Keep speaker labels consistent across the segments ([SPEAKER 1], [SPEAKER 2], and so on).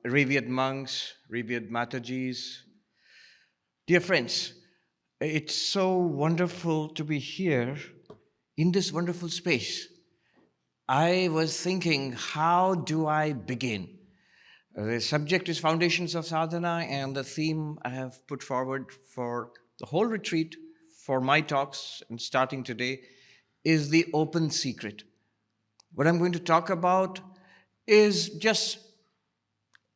[SPEAKER 1] Revered monks, revered Matajis, dear friends, it's so wonderful to be here in this wonderful space. I was thinking, how do I begin? The subject is Foundations of Sadhana, and the theme I have put forward for the whole retreat, for my talks, and starting today, is the open secret. What I'm going to talk about is just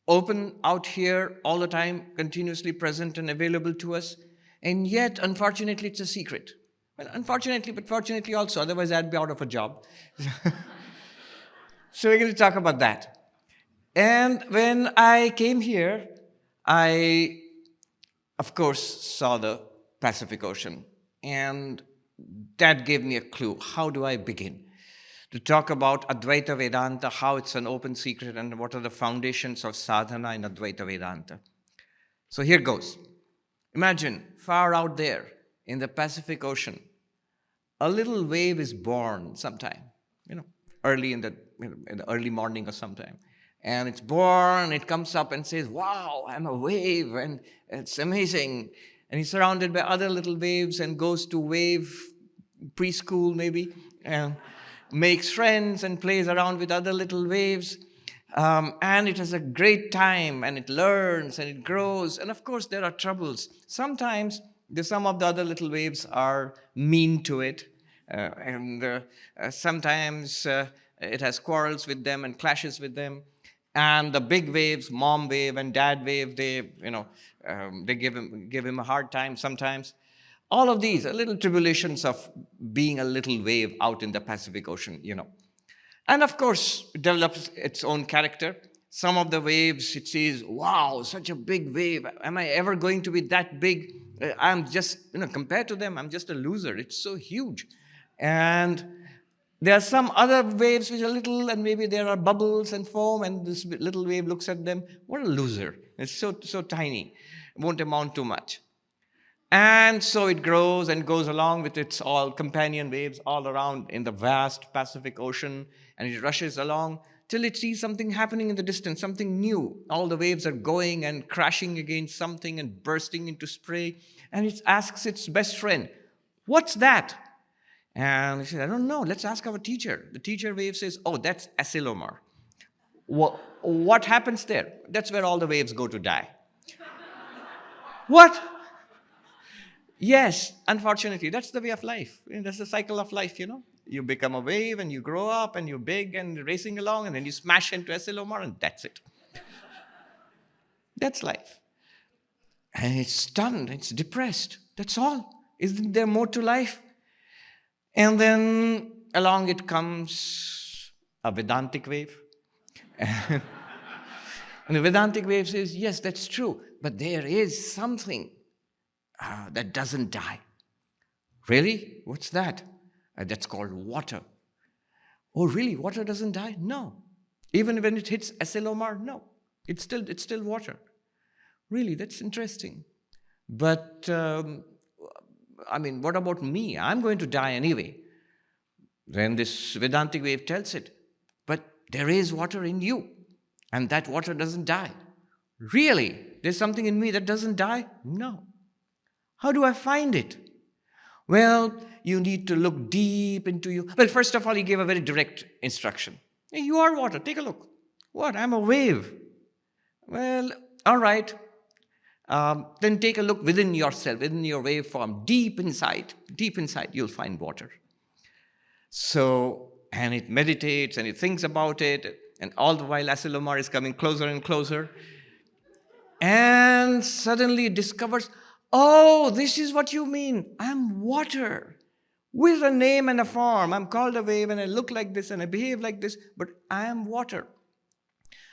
[SPEAKER 1] open out here all the time, continuously present and available to us, and yet, unfortunately, it's a secret. Well, unfortunately, but fortunately also, otherwise I'd be out of a job. So we're going to talk about that. And when I came here, I, of course, saw the Pacific Ocean. And that gave me a clue. How do I begin? To talk about Advaita Vedanta, how it's an open secret, and what are the foundations of sadhana in Advaita Vedanta. So here goes. Imagine, far out there in the Pacific Ocean, a little wave is born sometime, early in the early morning or sometime. And it's born, it comes up and says, wow, I'm a wave, and it's amazing. And he's surrounded by other little waves and goes to wave preschool maybe, and makes friends and plays around with other little waves. And it has a great time, and it learns and it grows. And of course, there are troubles. Sometimes some of the other little waves are mean to it. Sometimes it has quarrels with them and clashes with them. And the big waves, mom wave and dad wave, they give him a hard time sometimes. All of these are little tribulations of being a little wave out in the Pacific Ocean, And of course, it develops its own character. Some of the waves, it says, wow, such a big wave. Am I ever going to be that big? I'm just, compared to them, I'm just a loser. It's so huge. And there are some other waves which are little, and maybe there are bubbles and foam, and this little wave looks at them. What a loser. It's so tiny. It won't amount to much. And so it grows and goes along with its all companion waves all around in the vast Pacific Ocean, and it rushes along till it sees something happening in the distance, something new. All the waves are going and crashing against something and bursting into spray, and it asks its best friend, what's that? And he says, I don't know, let's ask our teacher. The teacher wave says, oh, that's Asilomar. What happens there? That's where all the waves go to die. What? Yes, unfortunately, that's the way of life. That's the cycle of life, You become a wave and you grow up and you're big and racing along, and then you smash into Asilomar, and that's it. That's life. And it's stunned, it's depressed. That's all. Isn't there more to life? And then along it comes a Vedantic wave. And the Vedantic wave says, yes, that's true, but there is something that doesn't die. Really? What's that? That's called water. Oh, really? Water doesn't die? No. Even when it hits Asilomar, no. It's still water. Really? That's interesting. But what about me? I'm going to die anyway. Then this Vedantic wave tells it, but there is water in you, and that water doesn't die. Really? There's something in me that doesn't die? No. How do I find it? Well, you need to look deep into you. Well, first of all, he gave a very direct instruction. Hey, you are water. Take a look. What? I'm a wave. Well, all right. Then take a look within yourself, within your waveform, deep inside, you'll find water. So, and it meditates and it thinks about it, and all the while Asilomar is coming closer and closer. And suddenly it discovers, oh, this is what you mean. I'm water with a name and a form. I'm called a wave, and I look like this and I behave like this, but I am water.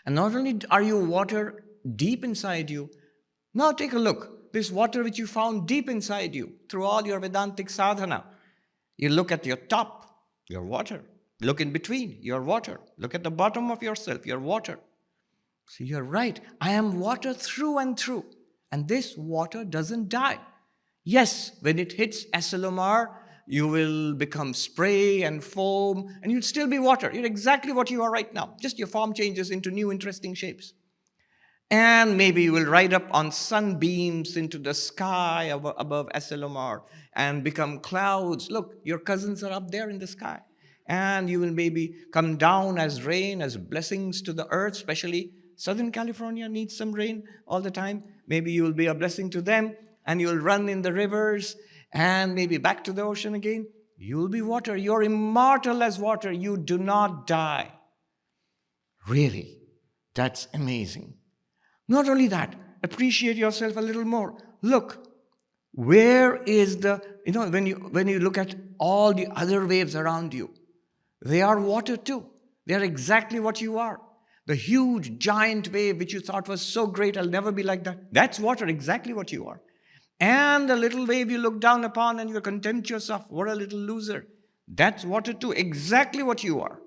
[SPEAKER 1] And not only are you water deep inside you, now take a look. This water which you found deep inside you through all your Vedantic sadhana. You look at your top, you're water. Look in between, you're water. Look at the bottom of yourself, you're water. So you're right. I am water through and through. And this water doesn't die. Yes, when it hits Asilomar, you will become spray and foam, and you'll still be water. You're exactly what you are right now. Just your form changes into new interesting shapes. And maybe you will ride up on sunbeams into the sky above Asilomar and become clouds. Look, your cousins are up there in the sky. And you will maybe come down as rain, as blessings to the earth, especially Southern California needs some rain all the time. Maybe you will be a blessing to them, and you will run in the rivers and maybe back to the ocean again. You will be water. You're immortal as water. You do not die. Really, that's amazing. Not only that, appreciate yourself a little more. Look, where is the, when you look at all the other waves around you, they are water too. They are exactly what you are. The huge giant wave which you thought was so great, I'll never be like that. That's water, exactly what you are. And the little wave you look down upon and you content yourself, what a little loser. That's water too, exactly what you are.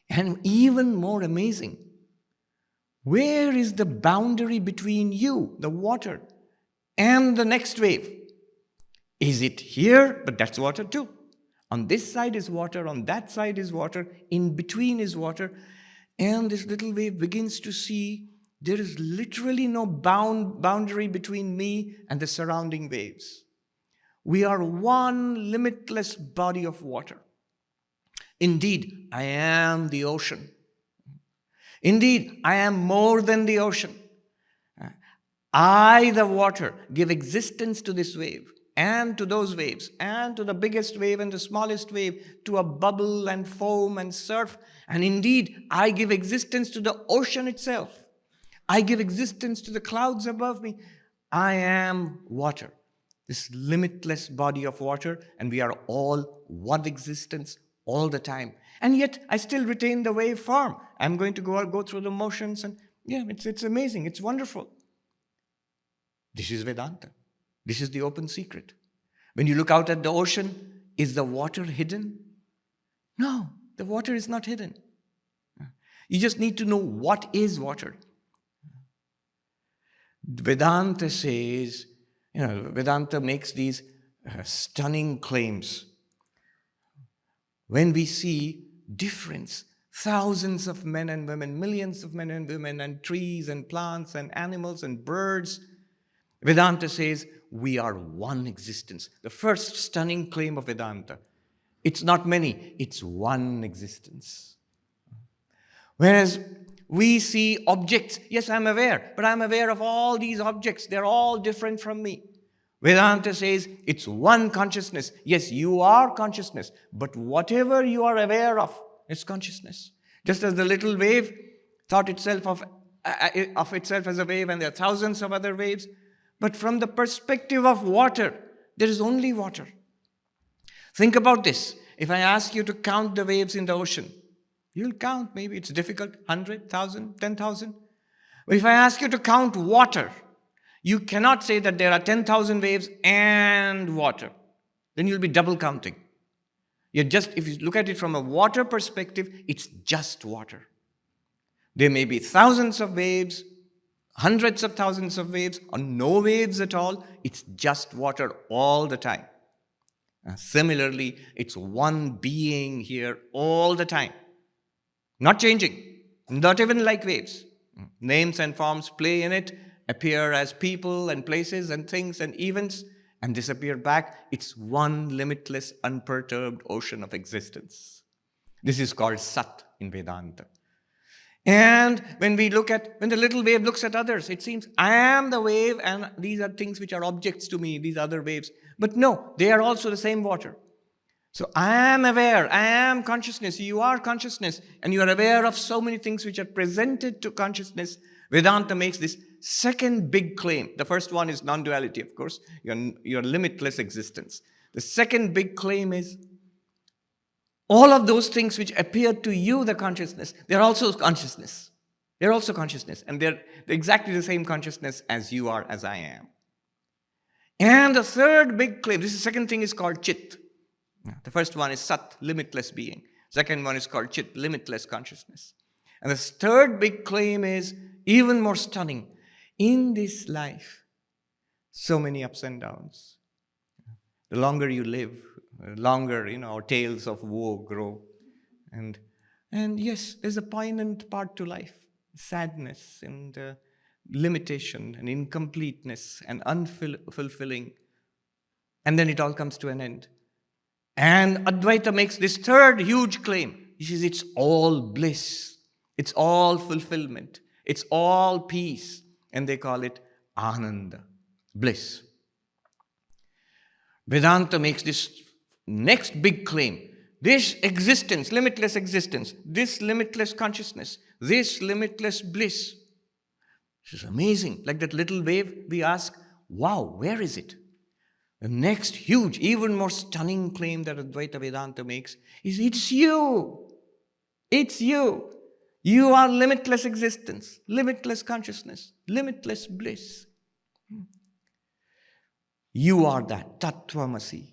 [SPEAKER 1] And even more amazing, where is the boundary between you, the water, and the next wave? Is it here? But that's water too. On this side is water, on that side is water, in between is water. And this little wave begins to see there is literally no boundary between me and the surrounding waves. We are one limitless body of water. Indeed, I am the ocean. Indeed, I am more than the ocean. I, the water, give existence to this wave and to those waves and to the biggest wave and the smallest wave, to a bubble and foam and surf. And indeed, I give existence to the ocean itself. I give existence to the clouds above me. I am water, this limitless body of water, and we are all one existence all the time. And yet, I still retain the wave form. I'm going to go through the motions, and yeah, it's amazing. It's wonderful. This is Vedanta. This is the open secret. When you look out at the ocean, is the water hidden? No, the water is not hidden. You just need to know what is water. Vedanta says, Vedanta makes these stunning claims. When we see difference, thousands of men and women, millions of men and women, and trees and plants and animals and birds, Vedanta says we are one existence. The first stunning claim of Vedanta. It's not many, it's one existence. Whereas we see objects, yes, I'm aware, but I'm aware of all these objects. They're all different from me. Vedanta says it's one consciousness. Yes, you are consciousness, but whatever you are aware of, it's consciousness. Just as the little wave thought itself of itself as a wave, and there are thousands of other waves, but from the perspective of water, there is only water. Think about this. If I ask you to count the waves in the ocean, you'll count. Maybe it's difficult, 100, 1,000, 10,000. But if I ask you to count water, you cannot say that there are 10,000 waves and water. Then you'll be double counting. If you look at it from a water perspective, it's just water. There may be thousands of waves, hundreds of thousands of waves, or no waves at all. It's just water all the time. Similarly, it's one being here all the time. Not changing, not even like waves. Names and forms play in it, appear as people and places and things and events, and disappear back. It's one limitless, unperturbed ocean of existence. This is called Sat in Vedanta. And when the little wave looks at others, it seems, I am the wave, and these are things which are objects to me, these other waves. But no, they are also the same water. So I am aware, I am consciousness, you are consciousness, and you are aware of so many things which are presented to consciousness. Vedanta makes this second big claim. The first one is non-duality, of course, your limitless existence. The second big claim is all of those things which appear to you, the consciousness, they're also consciousness. They're also consciousness, and they're exactly the same consciousness as you are, as I am. And the third big claim, the second thing is called Chit. The first one is Sat, limitless being. Second one is called Chit, limitless consciousness. And the third big claim is even more stunning. In this life, so many ups and downs. The longer you live, the longer, our tales of woe grow. And yes, there's a poignant part to life. Sadness and limitation and incompleteness and unfulfilling. And then it all comes to an end. And Advaita makes this third huge claim. He says it's all bliss. It's all fulfillment. It's all peace. And they call it Ananda, bliss. Vedanta makes this next big claim. This existence, limitless existence, this limitless consciousness, this limitless bliss. This is amazing. Like that little wave, we ask, wow, where is it? The next huge, even more stunning claim that Advaita Vedanta makes is it's you. It's you. You are limitless existence, limitless consciousness, limitless bliss. You are that, Tattvamasi.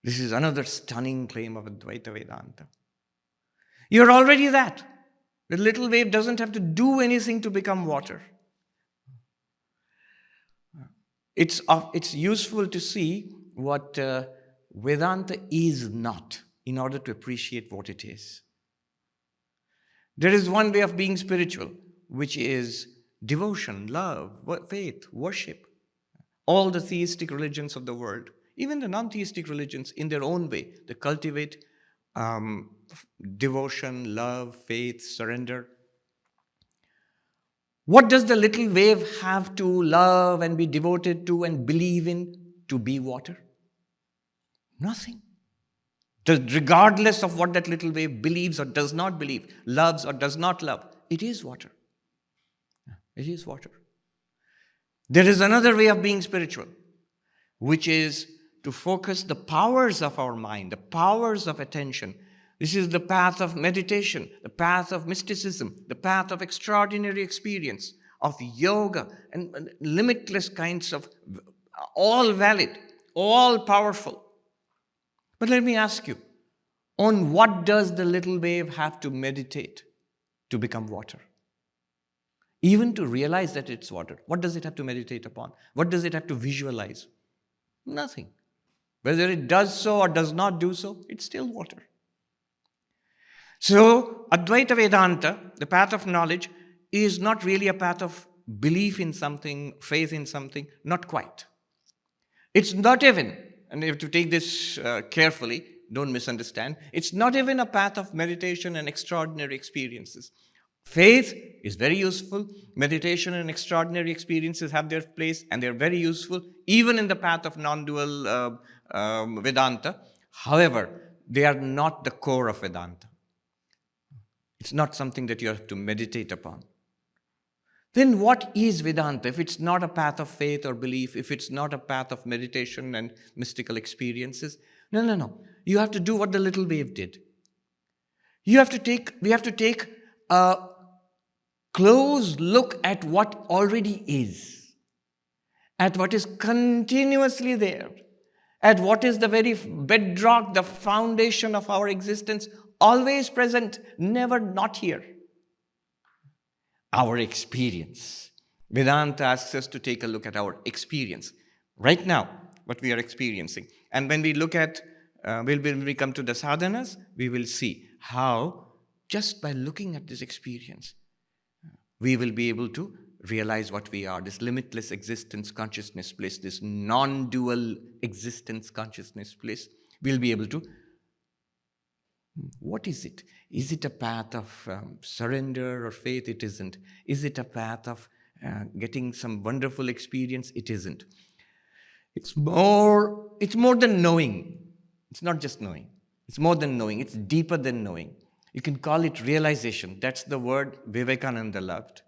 [SPEAKER 1] This is another stunning claim of Advaita Vedanta. You're already that. The little wave doesn't have to do anything to become water. It's useful to see what Vedanta is not in order to appreciate what it is. There is one way of being spiritual, which is devotion, love, faith, worship. All the theistic religions of the world, even the non-theistic religions in their own way, they cultivate devotion, love, faith, surrender. What does the little wave have to love and be devoted to and believe in to be water? Nothing. Regardless of what that little wave believes or does not believe, loves or does not love, it is water. It is water. There is another way of being spiritual, which is to focus the powers of our mind, the powers of attention. This is the path of meditation, the path of mysticism, the path of extraordinary experience, of yoga, and limitless kinds of, all valid, all powerful. But let me ask you, on what does the little wave have to meditate to become water? Even to realize that it's water, what does it have to meditate upon? What does it have to visualize? Nothing. Whether it does so or does not do so, it's still water. So, Advaita Vedanta, the path of knowledge, is not really a path of belief in something, faith in something, not quite. It's not even, and you have to take this carefully, don't misunderstand, it's not even a path of meditation and extraordinary experiences. Faith is very useful. Meditation and extraordinary experiences have their place, and they're very useful, even in the path of non-dual Vedanta. However, they are not the core of Vedanta. It's not something that you have to meditate upon. Then what is Vedanta if it's not a path of faith or belief, if it's not a path of meditation and mystical experiences? No. You have to do what the little wave did. We have to take a close look at what already is, at what is continuously there, at what is the very bedrock, the foundation of our existence, always present, never not here. Our experience. Vedanta asks us to take a look at our experience. Right now, what we are experiencing. And when we look at, when we come to the sadhanas, we will see how just by looking at this experience, we will be able to realize what we are, this limitless existence consciousness bliss, this non-dual existence consciousness bliss. We'll be able to, what is it? Is it a path of surrender or faith? It isn't. Is it a path of getting some wonderful experience? It isn't. It's more than knowing. It's not just knowing. It's more than knowing. It's deeper than knowing. You can call it realization. That's the word Vivekananda loved.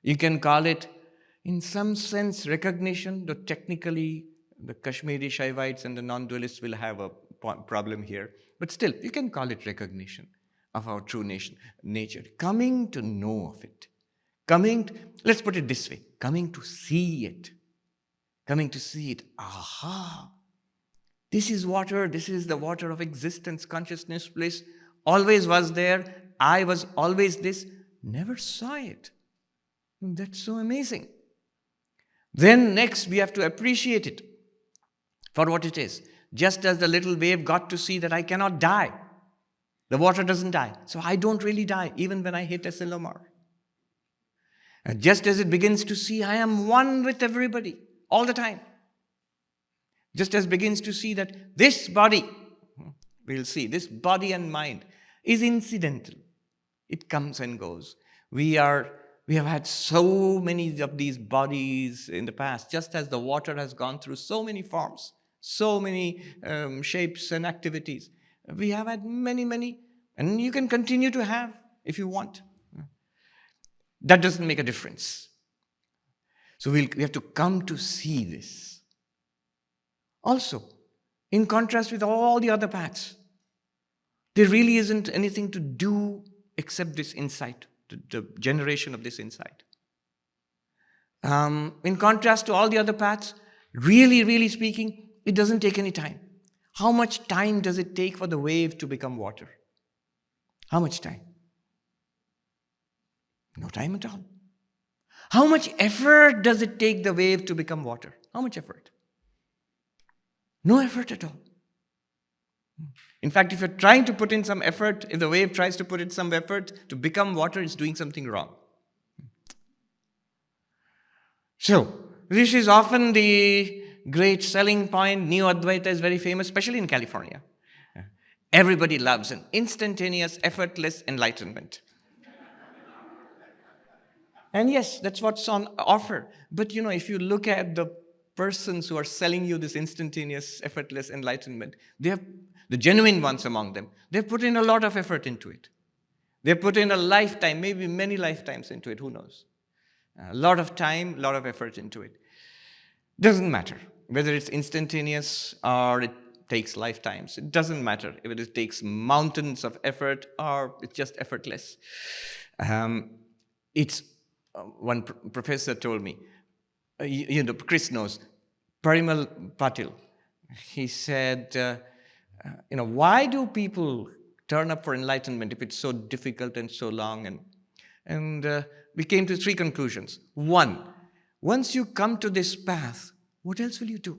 [SPEAKER 1] You can call it, in some sense, recognition, though technically the Kashmiri Shaivites and the non-dualists will have a problem here. But still, you can call it recognition of our true nature. Coming to know of it. Let's put it this way, coming to see it. Coming to see it. Aha! This is water. This is the water of existence, consciousness, bliss. Always was there. I was always this. Never saw it. That's so amazing. Then next we have to appreciate it for what it is. Just as the little wave got to see that I cannot die. The water doesn't die. So I don't really die even when I hit Asilomar. Just as it begins to see, I am one with everybody all the time. Just as begins to see that this body, we'll see, this body and mind is incidental. It comes and goes. We have had so many of these bodies in the past, just as the water has gone through so many forms, so many shapes and activities. We have had many, and you can continue to have if you want. That doesn't make a difference. So we have to come to see this. Also, in contrast with all the other paths, there really isn't anything to do except this insight, the generation of this insight. In contrast to all the other paths, really speaking, it doesn't take any time. How much time does it take for the wave to become water? How much time? No time at all. How much effort does it take the wave to become water? How much effort? No effort at all. In fact, if you're trying to put in some effort, if the wave tries to put in some effort to become water, it's doing something wrong. So, this is often the great selling point. Neo Advaita is very famous, especially in California. Everybody loves an instantaneous, effortless enlightenment. And yes, that's what's on offer. But if you look at the persons who are selling you this instantaneous, effortless enlightenment, the genuine ones among them, they've put in a lot of effort into it. They've put in a lifetime, maybe many lifetimes into it, who knows? A lot of time, a lot of effort into it. Doesn't matter whether it's instantaneous or it takes lifetimes. It doesn't matter if it takes mountains of effort or it's just effortless. One professor told me, Chris knows, Parimal Patil. He said, why do people turn up for enlightenment if it's so difficult and so long? And we came to three conclusions. One, once you come to this path, what else will you do?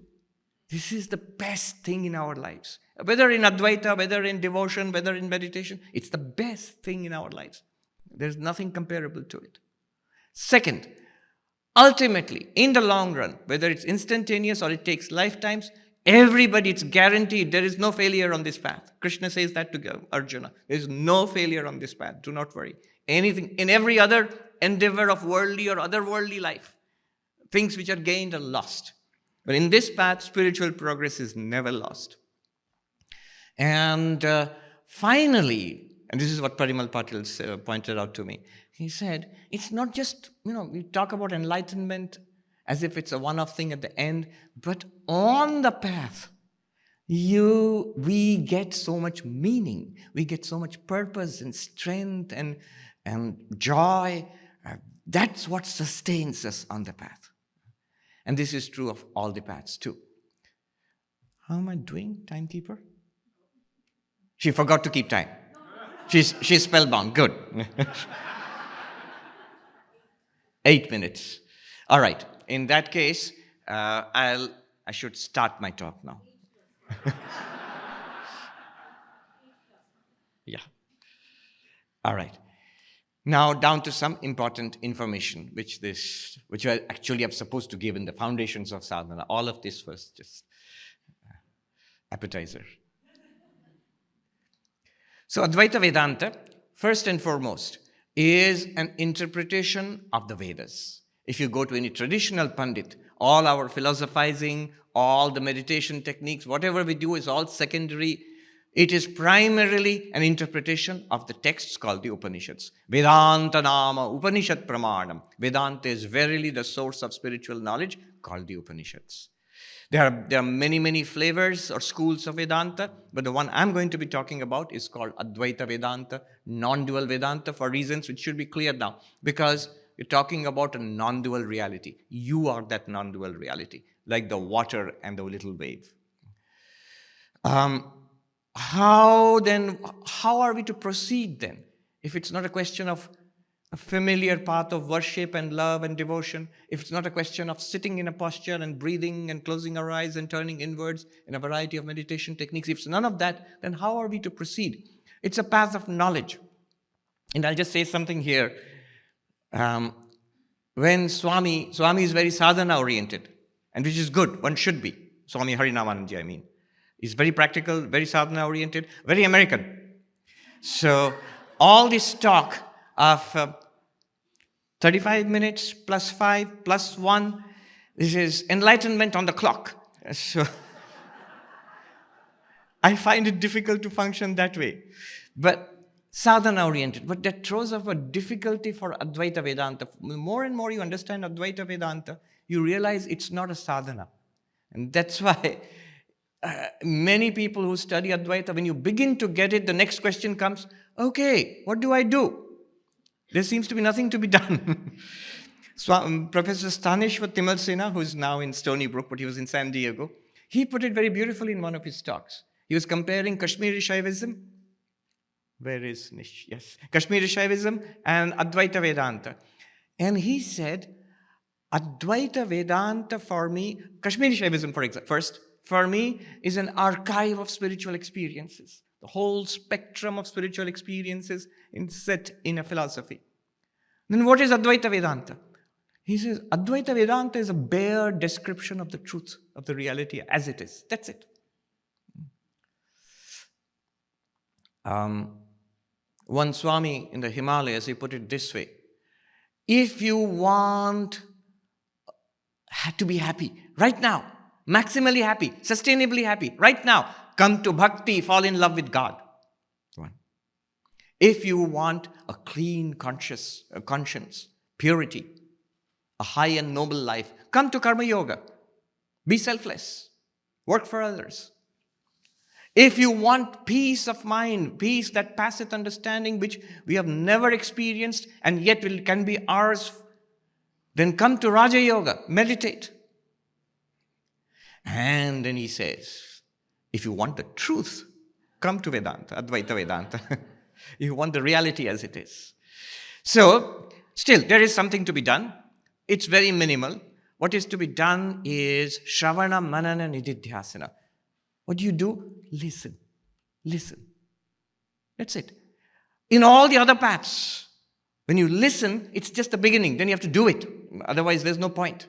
[SPEAKER 1] This is the best thing in our lives. Whether in Advaita, whether in devotion, whether in meditation, it's the best thing in our lives. There's nothing comparable to it. Second, ultimately, in the long run, whether it's instantaneous or it takes lifetimes, everybody, it's guaranteed, there is no failure on this path. Krishna says that to Arjuna. There is no failure on this path. Do not worry. Anything, in every other endeavor of worldly or otherworldly life, things which are gained are lost. But in this path, spiritual progress is never lost. And finally, and this is what Parimal Patil pointed out to me, he said, it's not just, we talk about enlightenment as if it's a one-off thing at the end, but on the path, we get so much meaning, we get so much purpose and strength and joy. That's what sustains us on the path. And this is true of all the paths too. How am I doing, timekeeper? She forgot to keep time. She's spellbound. Good. 8 minutes. All right. In that case, I should start my talk now. Yeah. All right. Now down to some important information, which I actually am supposed to give in the foundations of sadhana. All of this was just appetizer. So Advaita Vedanta, first and foremost, is an interpretation of the Vedas. If you go to any traditional Pandit, all our philosophizing, all the meditation techniques, whatever we do is all secondary. It is primarily an interpretation of the texts called the Upanishads. Vedanta Nama Upanishad Pramanam. Vedanta is verily the source of spiritual knowledge called the Upanishads. There are many flavors or schools of Vedanta, but the one I'm going to be talking about is called Advaita Vedanta, non-dual Vedanta, for reasons which should be clear now, because you're talking about a non-dual reality. You are that non-dual reality, like the water and the little wave. How are we to proceed then? If it's not a question of a familiar path of worship and love and devotion, if it's not a question of sitting in a posture and breathing and closing our eyes and turning inwards in a variety of meditation techniques, if it's none of that, then how are we to proceed? It's a path of knowledge. And I'll just say something here. when Swami is very sadhana oriented, and which is good, one should be. Swami Harinamananji, I mean. He's very practical, very sadhana oriented, very American. So all this talk of 35 minutes plus 5 plus 1, this is enlightenment on the clock. So I find it difficult to function that way. But sadhana oriented. But that throws up a difficulty for Advaita Vedanta. More and more you understand Advaita Vedanta, you realize it's not a sadhana. And that's why many people who study Advaita, when you begin to get it, the next question comes, okay, what do I do? There seems to be nothing to be done. So, Professor Stanishwar Timalsena, who is now in Stony Brook, but he was in San Diego, he put it very beautifully in one of his talks. He was comparing Kashmiri Shaivism. Where is Nish? Yes. Kashmiri Shaivism and Advaita Vedanta. And he said, Advaita Vedanta for me, Kashmiri Shaivism for example, first, for me is an archive of spiritual experiences. The whole spectrum of spiritual experiences set in a philosophy. Then what is Advaita Vedanta? He says, Advaita Vedanta is a bare description of the truth, of the reality as it is. That's it. One Swami in the Himalayas, he put it this way. If you want to be happy right now, maximally happy, sustainably happy right now, come to bhakti, fall in love with God. One. If you want a clean conscience, purity, a high and noble life, come to karma yoga. Be selfless. Work for others. If you want peace of mind, peace that passeth understanding, which we have never experienced and yet can be ours, then come to Raja Yoga, meditate. And then he says, if you want the truth, come to Vedanta, Advaita Vedanta. If you want the reality as it is. So, still, there is something to be done. It's very minimal. What is to be done is Shravana, Manana, Nididhyasana. What do? Listen. Listen. That's it. In all the other paths, when you listen, it's just the beginning. Then you have to do it. Otherwise, there's no point.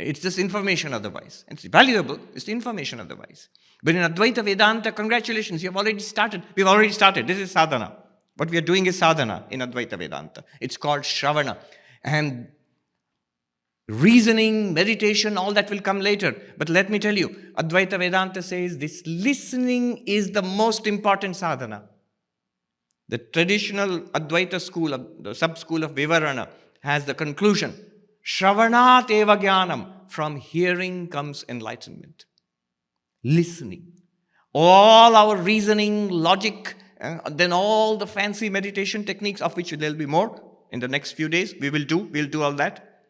[SPEAKER 1] It's just information otherwise. It's valuable. It's the information otherwise. But in Advaita Vedanta, congratulations, you have already started. We've already started. This is sadhana. What we are doing is sadhana in Advaita Vedanta. It's called Shravana. And reasoning, meditation, all that will come later. But let me tell you, Advaita Vedanta says this listening is the most important sadhana. The traditional Advaita school, the sub-school of Vivarana, has the conclusion, Shravanat eva jnanam. From hearing comes enlightenment. Listening. All our reasoning, logic, then all the fancy meditation techniques, of which there will be more in the next few days, we'll do all that.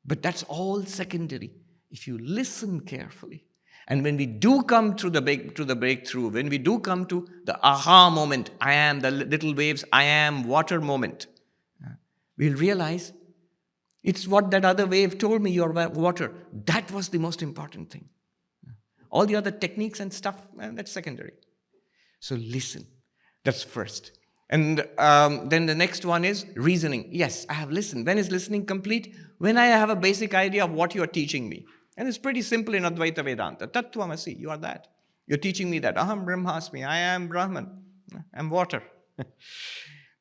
[SPEAKER 1] But that's all secondary. If you listen carefully, and when we do come to the breakthrough, when we do come to the aha moment, I am the little waves, I am water moment, we'll realize it's what that other wave told me, you're water. That was the most important thing. All the other techniques and stuff, that's secondary. So listen. That's first. And then the next one is reasoning. Yes, I have listened. When is listening complete? When I have a basic idea of what you are teaching me. And it's pretty simple in Advaita Vedanta. Tattvamasi, you are that. You're teaching me that. Aham Brahmasmi, I am Brahman. I'm water.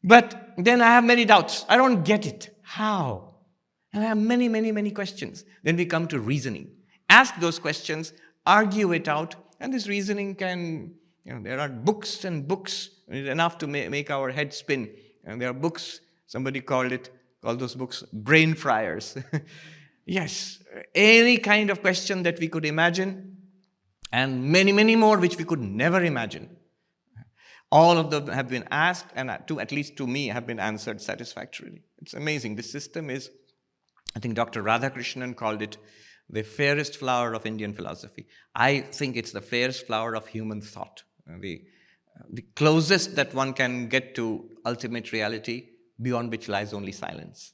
[SPEAKER 1] But then I have many doubts. I don't get it. How? And I have many, many, many questions. Then we come to reasoning. Ask those questions, argue it out, and this reasoning can, there are books and books, enough to make our head spin. And there are books, somebody called those books brain fryers. Yes, any kind of question that we could imagine, and many, many more which we could never imagine. All of them have been asked, and at least to me, have been answered satisfactorily. It's amazing. This system is, I think Dr. Radhakrishnan called it the fairest flower of Indian philosophy. I think it's the fairest flower of human thought. The closest that one can get to ultimate reality, beyond which lies only silence.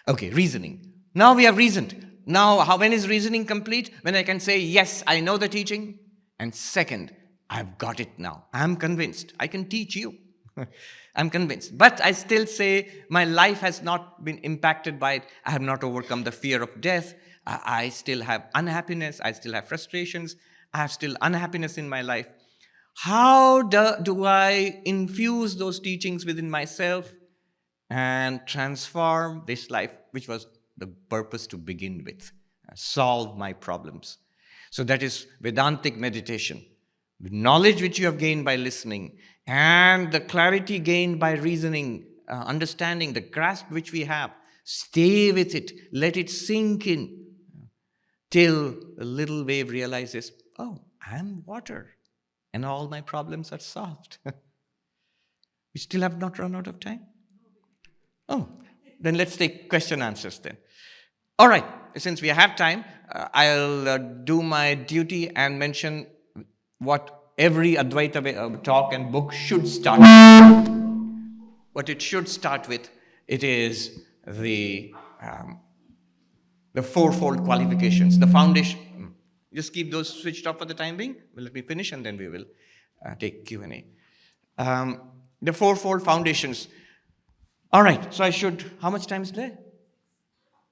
[SPEAKER 1] Okay, reasoning. Now we have reasoned. Now, when is reasoning complete? When I can say, yes, I know the teaching. And second, I've got it now. I'm convinced. I can teach you. I'm convinced. But I still say my life has not been impacted by it. I have not overcome the fear of death. I still have unhappiness. I still have frustrations. I have still unhappiness in my life. How do I infuse those teachings within myself and transform this life, which was the purpose to begin with, solve my problems? So that is Vedantic meditation. The knowledge which you have gained by listening and the clarity gained by reasoning, understanding, the grasp which we have, stay with it, let it sink in till the little wave realizes, oh, I'm water and all my problems are solved. We still have not run out of time? Oh, then let's take question answers then. All right, since we have time, I'll do my duty and mention what every Advaita talk and book should start with. What it should start with, it is the fourfold qualifications, the foundation. Just keep those switched off for the time being. Well, let me finish and then we will take Q&A. The fourfold foundations. All right, so I should, how much time is there?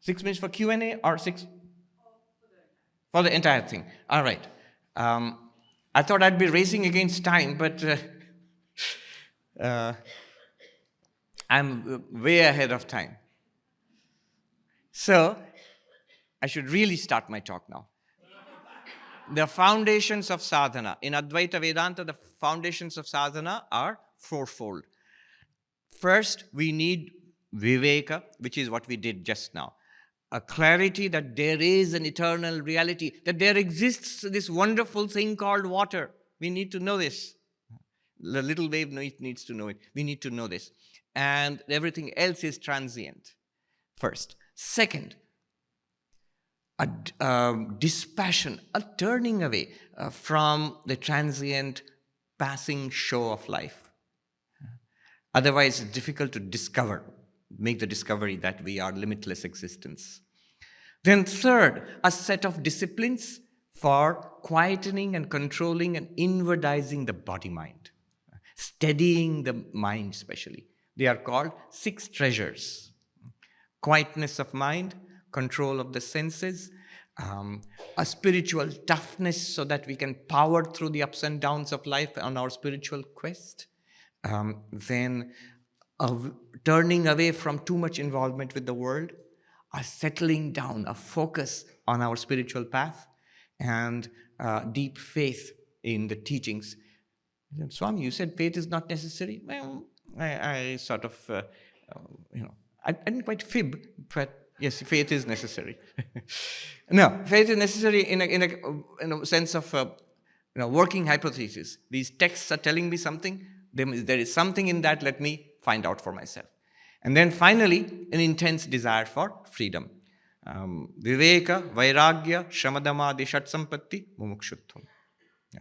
[SPEAKER 1] 6 minutes for Q&A or 6? For the entire thing. All right. I thought I'd be racing against time, but I'm way ahead of time. So I should really start my talk now. The foundations of sadhana. In Advaita Vedanta, the foundations of sadhana are fourfold. First, we need viveka, which is what we did just now. A clarity that there is an eternal reality, that there exists this wonderful thing called water. We need to know this. The little wave needs to know it. We need to know this. And everything else is transient, first. Second, a dispassion, a turning away from the transient, passing show of life. Otherwise, it's difficult to make the discovery that we are limitless existence. Then third, a set of disciplines for quietening and controlling and inwardizing the body-mind, steadying the mind especially. They are called 6 treasures. Quietness of mind, control of the senses, a spiritual toughness so that we can power through the ups and downs of life on our spiritual quest. Then turning away from too much involvement with the world, a settling down, a focus on our spiritual path, and deep faith in the teachings. Swami, you said faith is not necessary. Well, I sort of, I didn't quite fib, but yes, faith is necessary. No, faith is necessary in a sense of working hypothesis. These texts are telling me something. There is something in that. Let me find out for myself. And then finally, an intense desire for freedom. Viveka, Vairagya, Shramadhamadi, Shatsampatti, Mumukshutvam.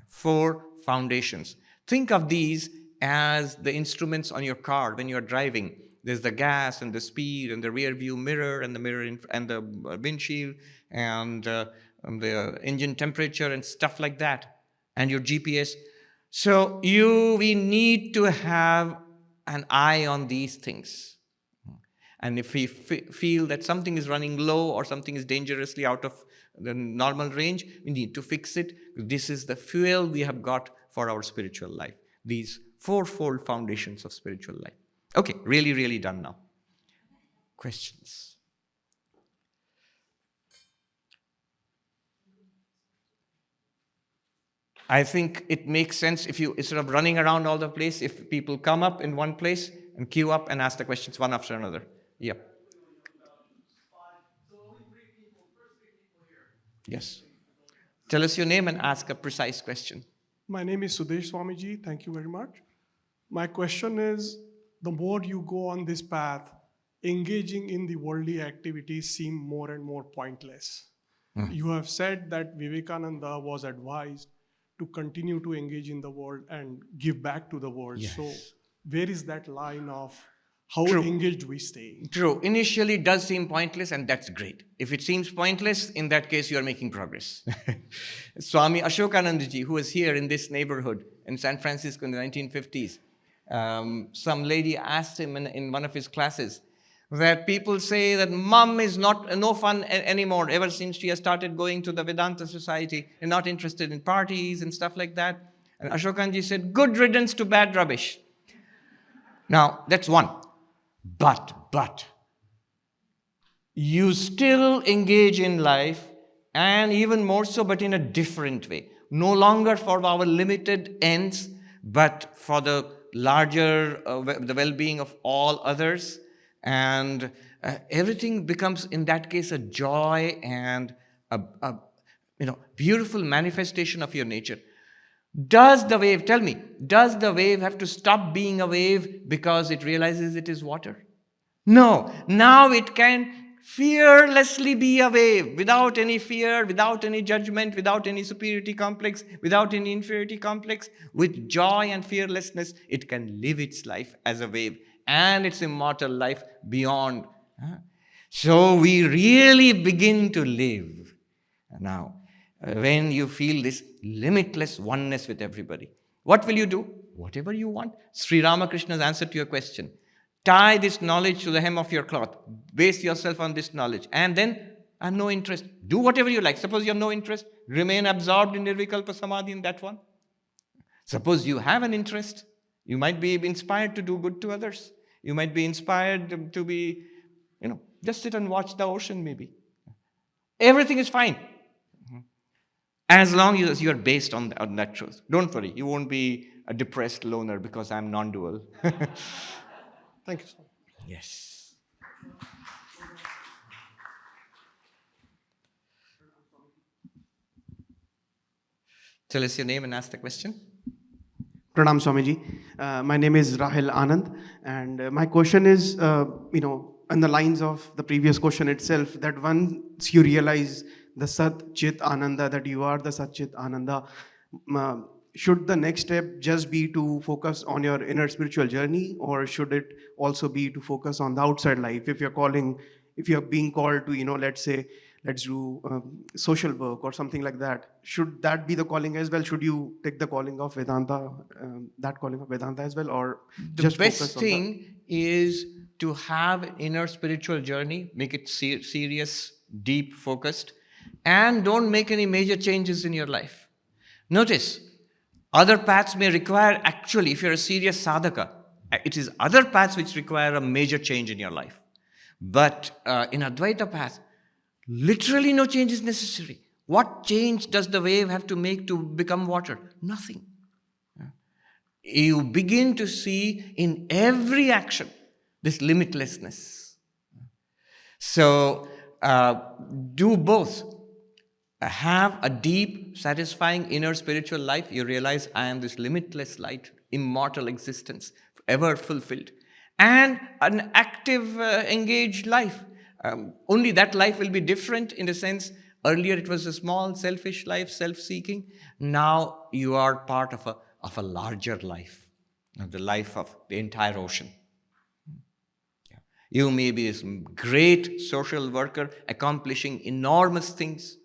[SPEAKER 1] 4 foundations. Think of these as the instruments on your car when you're driving. There's the gas and the speed and the rear view mirror and the mirror and the windshield and the engine temperature and stuff like that, and your GPS. So we need to have an eye on these things. And if we feel that something is running low or something is dangerously out of the normal range, we need to fix it. This is the fuel we have got for our spiritual life. These fourfold foundations of spiritual life. Okay, really, really done now. Questions? I think it makes sense if you, instead of running around all the place, if people come up in one place and queue up and ask the questions one after another. Yep. Yes. Tell us your name and ask a precise question.
[SPEAKER 2] My name is Sudesh Swamiji. Thank you very much. My question is, the more you go on this path, engaging in the worldly activities seem more and more pointless. You have said that Vivekananda was advised to continue to engage in the world and give back to the world.
[SPEAKER 1] Yes.
[SPEAKER 2] So where is that line of how engaged we stay?
[SPEAKER 1] True. Initially, it does seem pointless, and that's great. If it seems pointless, in that case, you are making progress. Swami Ashokanandaji, who was here in this neighborhood in San Francisco in the 1950s, Some lady asked him in one of his classes that people say that mom is no fun anymore ever since she has started going to the Vedanta society and not interested in parties and stuff like that. And Ashokanji said, good riddance to bad rubbish. Now, that's one. But, you still engage in life, and even more so, but in a different way. No longer for our limited ends, but for the larger, the well-being of all others. And everything becomes, in that case, a joy and a beautiful manifestation of your nature. Does the wave, tell me, does the wave have to stop being a wave because it realizes it is water? No. Now it can fearlessly be a wave without any fear, without any judgment, without any superiority complex, without any inferiority complex. With joy and fearlessness, it can live its life as a wave and its immortal life beyond. So we really begin to live now. When you feel this limitless oneness with everybody, what will you do? Whatever you want. Sri Ramakrishna's answer to your question. Tie this knowledge to the hem of your cloth. Base yourself on this knowledge. And then, I have no interest. Do whatever you like. Suppose you have no interest. Remain absorbed in Nirvikalpa Samadhi in that one. Suppose you have an interest. You might be inspired to do good to others. You might be inspired to be, just sit and watch the ocean maybe. Everything is fine. As long as you are based on that truth. Don't worry, you won't be a depressed loner because I'm non-dual.
[SPEAKER 2] Thank you, Swami.
[SPEAKER 1] Yes. Tell us your name and ask the question.
[SPEAKER 3] Pranam Swamiji. My name is Rahil Anand, and my question is, on the lines of the previous question itself, that once you realize the Sat Chit Ananda, that you are the Sat Chit Ananda, should the next step just be to focus on your inner spiritual journey, or should it also be to focus on the outside life? If you're being called to, let's do social work or something like that, should that be the calling as well? Should you take the calling of Vedanta, that calling of Vedanta as well, or just focus on
[SPEAKER 1] the best thing is to have an inner spiritual journey, make it serious, deep, focused, and don't make any major changes in your life. Notice, other paths may require, actually, if you're a serious sadhaka, it is other paths which require a major change in your life. But in Advaita path, literally no change is necessary. What change does the wave have to make to become water? Nothing. You begin to see in every action this limitlessness. So do both. Have a deep, satisfying inner spiritual life. You realize I am this limitless light, immortal existence, ever fulfilled. And an active, engaged life. Only that life will be different in the sense, earlier it was a small, selfish life, self-seeking. Now you are part of a larger life, the life of the entire ocean. You may be a great social worker accomplishing enormous things,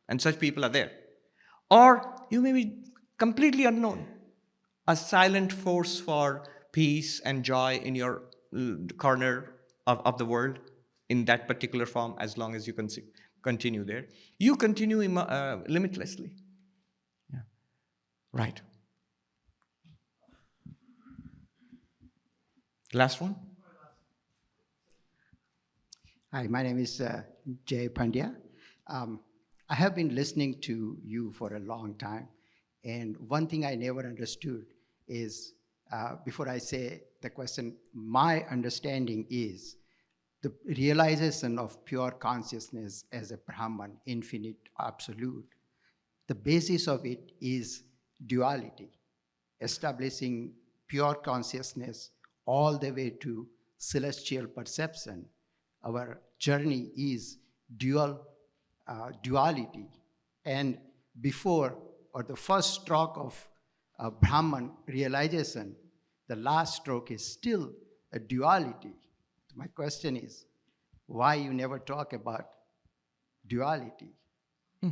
[SPEAKER 1] and such people are there. Or you may be completely unknown, a silent force for peace and joy in your corner of the world in that particular form, as long as you can continue there. You continue limitlessly. Yeah. Right. Last one.
[SPEAKER 4] Hi, my name is Jay Pandya. I have been listening to you for a long time, and one thing I never understood is, before I say the question, my understanding is the realization of pure consciousness as a Brahman, infinite, absolute. The basis of it is duality, establishing pure consciousness all the way to celestial perception. Our journey is duality. And before, or the first stroke of Brahman realization, the last stroke is still a duality. My question is, why you never talk about duality?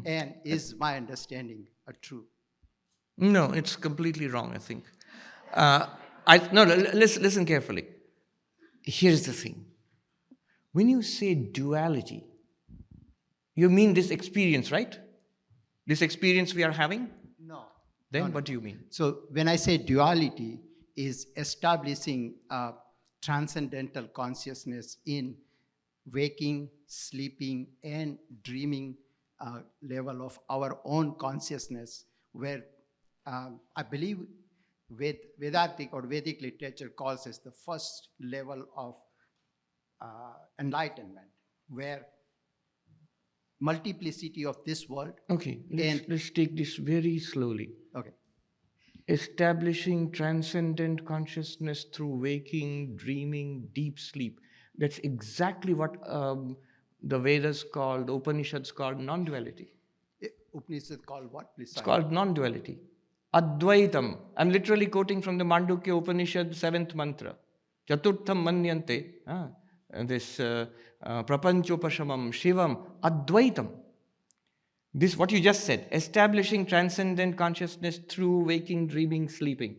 [SPEAKER 4] And is my understanding true?
[SPEAKER 1] No, it's completely wrong, I think. Listen carefully. Here's the thing. When you say duality, you mean this experience, right? This experience we are having?
[SPEAKER 4] No.
[SPEAKER 1] Then
[SPEAKER 4] No, no.
[SPEAKER 1] what do you mean?
[SPEAKER 4] So when I say duality, is establishing a transcendental consciousness in waking, sleeping, and dreaming level of our own consciousness, where I believe Vedantic or Vedic literature calls as the first level of enlightenment, where multiplicity of this world.
[SPEAKER 1] Okay,
[SPEAKER 4] And
[SPEAKER 1] let's take this very slowly.
[SPEAKER 4] okay,
[SPEAKER 1] Establishing transcendent consciousness through waking, dreaming, deep sleep. That's exactly what the Vedas called, the Upanishads called non-duality.
[SPEAKER 4] Upanishad called what? Please.
[SPEAKER 1] It's called non-duality. Advaitam. I'm literally quoting from the Mandukya Upanishad, 7th mantra. Chaturtham manyante. This prapanchopashamam shivam advaitam. This, what you just said, establishing transcendent consciousness through waking, dreaming, sleeping.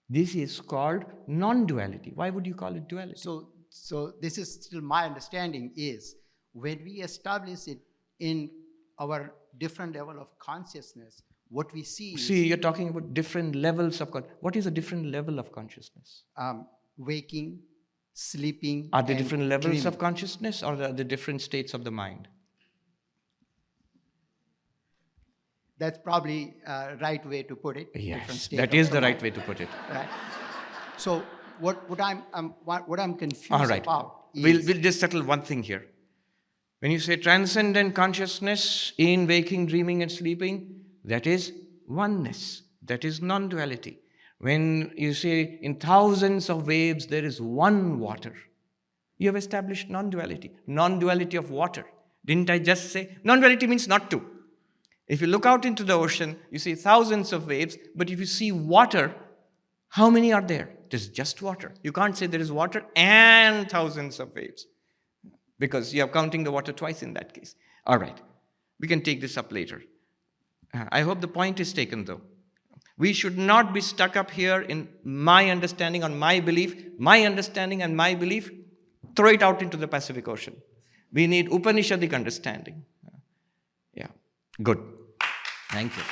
[SPEAKER 1] This is called non-duality. Why would you call it duality?
[SPEAKER 4] So this is still my understanding is when we establish it in our different level of consciousness, what we see is
[SPEAKER 1] See, you're talking about different levels of what is a different level of consciousness?
[SPEAKER 4] waking, sleeping.
[SPEAKER 1] Are there
[SPEAKER 4] and
[SPEAKER 1] different levels
[SPEAKER 4] dreaming.
[SPEAKER 1] of consciousness, or are there different states of the mind?
[SPEAKER 4] That's probably right way to put it. different
[SPEAKER 1] Yes,
[SPEAKER 4] state
[SPEAKER 1] that
[SPEAKER 4] of
[SPEAKER 1] is the right
[SPEAKER 4] mind,
[SPEAKER 1] way to put it.
[SPEAKER 4] right? So what I'm confused
[SPEAKER 1] All right.
[SPEAKER 4] about is
[SPEAKER 1] We'll just settle one thing here. When you say transcendent consciousness in waking, dreaming, and sleeping, that is oneness. That is non-duality. When you say in thousands of waves there is one water, you have established non-duality. Non-duality of water. Didn't I just say? Non-duality means not two. If you look out into the ocean, you see thousands of waves, but if you see water, how many are there? There's just water. You can't say there is water and thousands of waves, because you are counting the water twice in that case. All right. We can take this up later. I hope the point is taken, though. We should not be stuck up here in my understanding, on my belief, my understanding and my belief. Throw it out into the Pacific Ocean. We need Upanishadic understanding. Yeah. Good. Thank you.